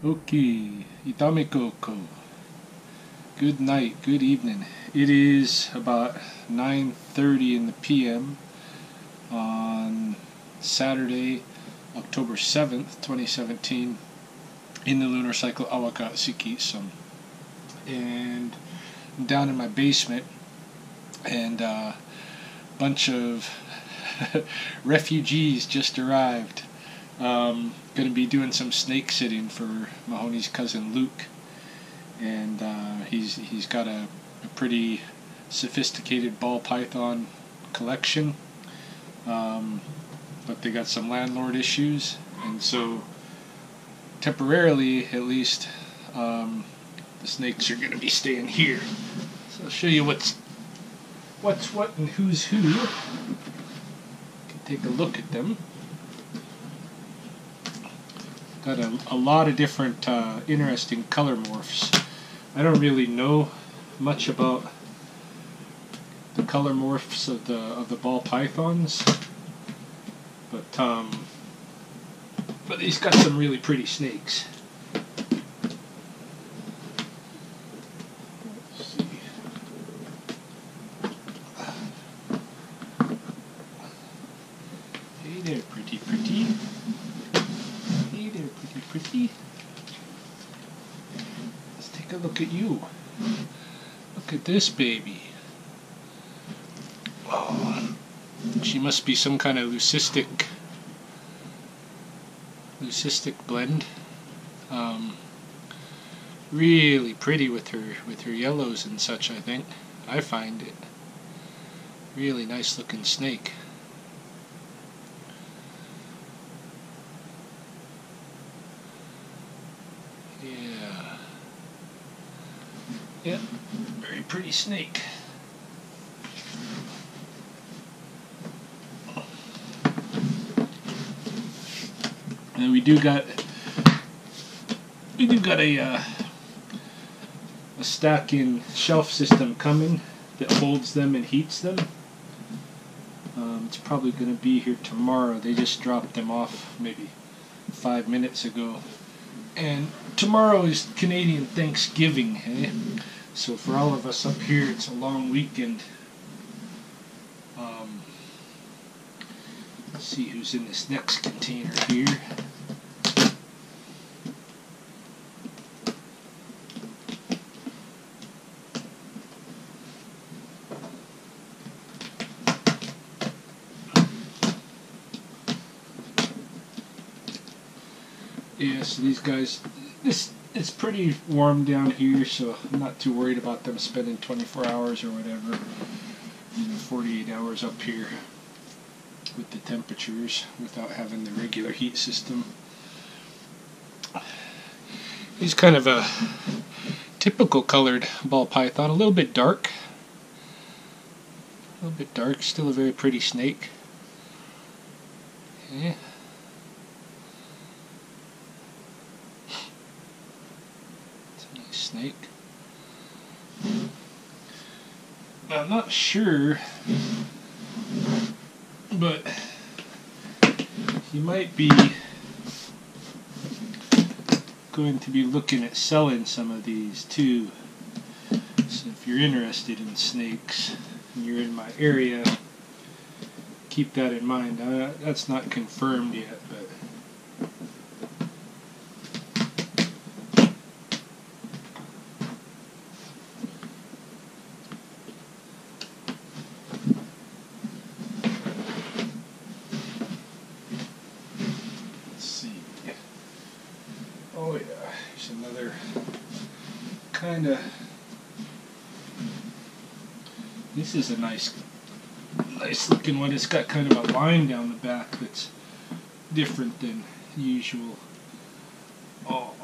Okay, Itamekoko. Good night, good evening. It is about 9:30 in the PM on Saturday, October 7th, 2017, in the lunar cycle Awakatsuki-san. And I'm down in my basement, and a bunch of refugees just arrived. Going to be doing some snake sitting for Mahoney's cousin Luke, and he's got a pretty sophisticated ball python collection, but they got some landlord issues, and so temporarily, at least, the snakes are going to be staying here. So I'll show you what's what and who's who. You can take a look at them. Got a lot of different interesting color morphs. I don't really know much about the color morphs of the ball pythons, but he's got some really pretty snakes. Let's see. Hey there, pretty. Hey there, pretty. Let's take a look at you. Look at this baby. Oh, she must be some kind of leucistic blend. Really pretty with her yellows and such. I think I find it really nice looking snake. Yeah, very pretty snake. And we do got a stacking shelf system coming that holds them and heats them. It's probably going to be here tomorrow. They just dropped them off maybe 5 minutes ago. And tomorrow is Canadian Thanksgiving, eh? So for all of us up here, it's a long weekend. Let's see who's in this next container here. Yeah, so these guys, it's pretty warm down here, so I'm not too worried about them spending 24 hours or whatever, 48 hours up here with the temperatures without having the regular heat system. He's kind of a typical colored ball python, a little bit dark, still a very pretty snake. Yeah. Snake. I'm not sure, but he might be going to be looking at selling some of these too. So if you're interested in snakes and you're in my area, keep that in mind. That's not confirmed yet, but oh yeah, here's another kind of. This is a nice looking one. It's got kind of a line down the back that's different than usual. Oh.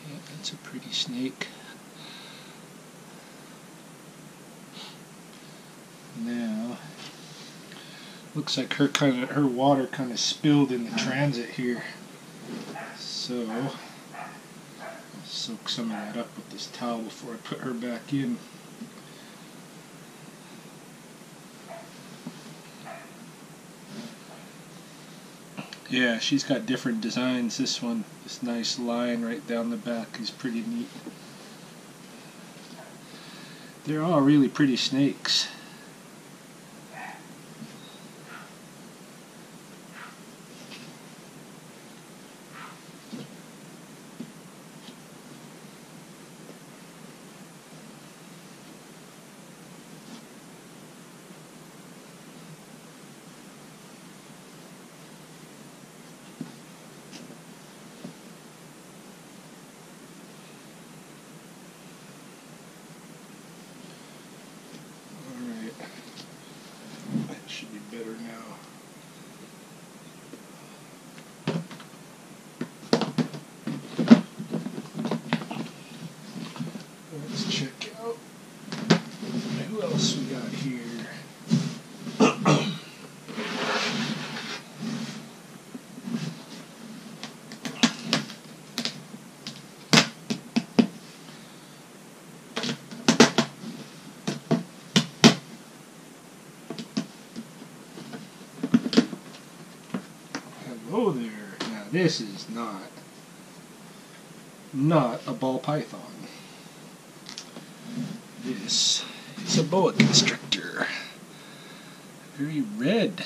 Yeah, that's a pretty snake. Now, looks like her water kind of spilled in the transit here. So, I'll soak some of that up with this towel before I put her back in. Yeah, she's got different designs. This one, this nice line right down the back is pretty neat. They're all really pretty snakes. Should be better now. Let's check out who else we got here. Hello there. Now this is not a ball python. This is a boa constrictor. Very red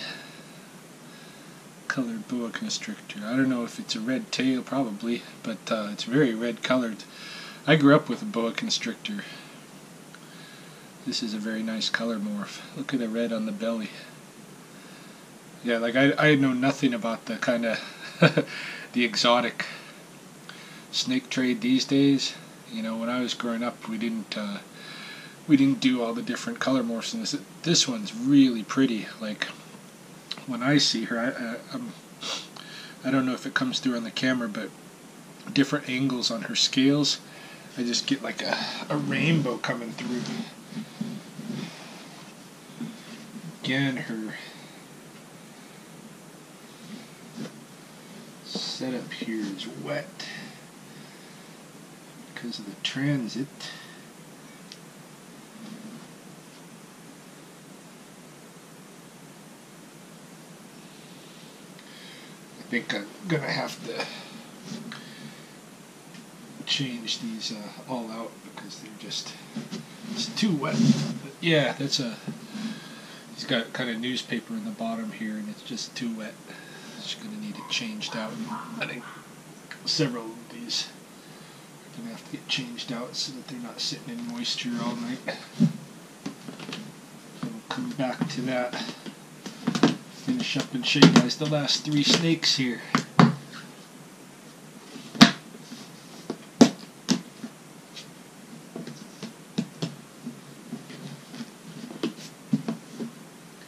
colored boa constrictor. I don't know if it's a red tail, probably, but it's very red colored. I grew up with a boa constrictor. This is a very nice color morph. Look at the red on the belly. Yeah, like I know nothing about the kind of the exotic snake trade these days. You know, when I was growing up, we didn't do all the different color morphs in this. This one's really pretty. Like when I see her, I don't know if it comes through on the camera, but different angles on her scales, I just get like a rainbow coming through. Again, her setup here is wet because of the transit. I think I'm gonna have to change these all out because it's too wet. But yeah, he's got kind of newspaper in the bottom here and it's just too wet. Just gonna need it changed out. I think several of these are gonna have to get changed out so that they're not sitting in moisture all night. We'll come back to that. Finish up and show you guys the last 3 snakes here.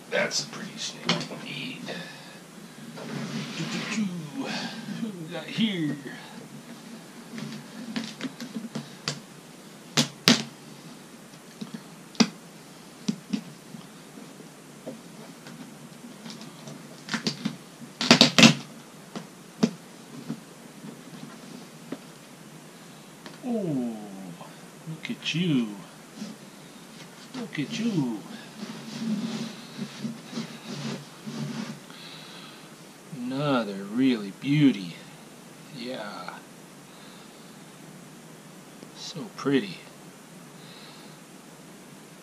That's a pretty snake indeed. Who we got here? Oh, look at you. Look at you. Another really beauty. Yeah. So pretty.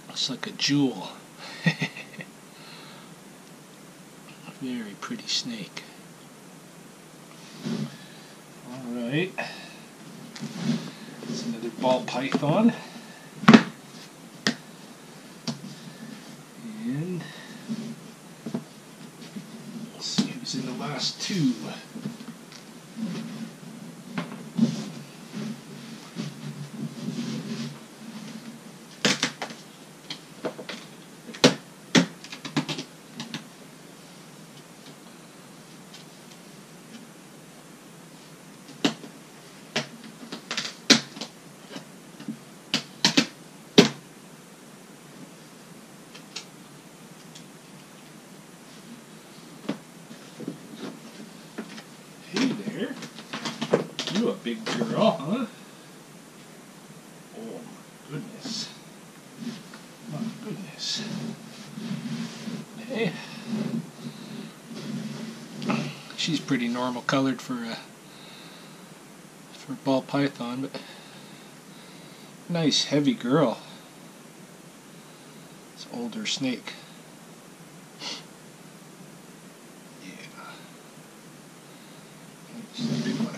Looks like a jewel. Very pretty snake. Alright. It's another ball python. And let's see who's in the last 2. You a big girl, huh? Oh my goodness. My goodness. Hey. She's pretty normal colored for a ball python, but nice heavy girl. It's an older snake. Yeah. It's a big one.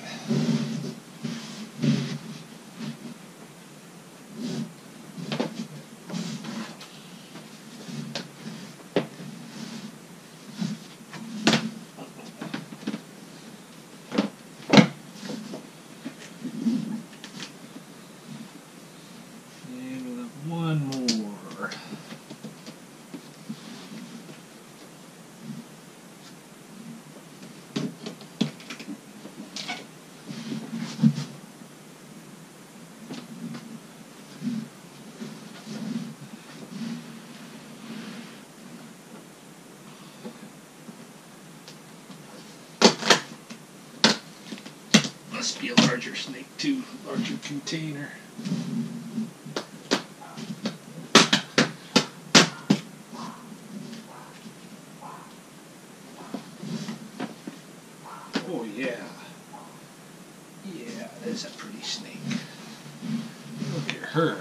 One more. Must be a larger snake too, larger container. Oh yeah. Yeah, that's a pretty snake. Look at her.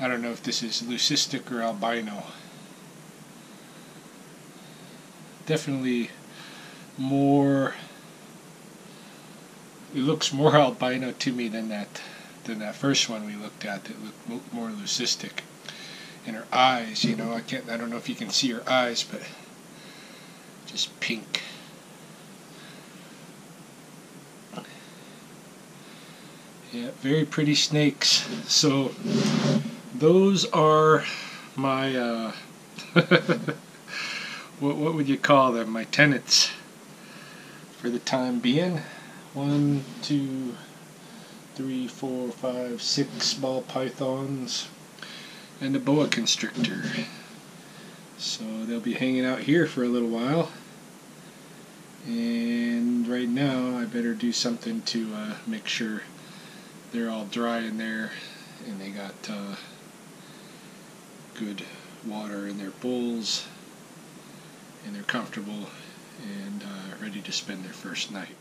I don't know if this is leucistic or albino. Definitely more, it looks more albino to me than that first one we looked at that looked more leucistic. And her eyes, you know, I don't know if you can see her eyes, but just pink. Yeah, very pretty snakes. So those are my what would you call them? My tenants for the time being. 1, 2, 3, 4, 5, 6 ball pythons and a boa constrictor. So they'll be hanging out here for a little while. And right now I better do something to make sure they're all dry in there and they got good water in their bowls and they're comfortable and ready to spend their first night.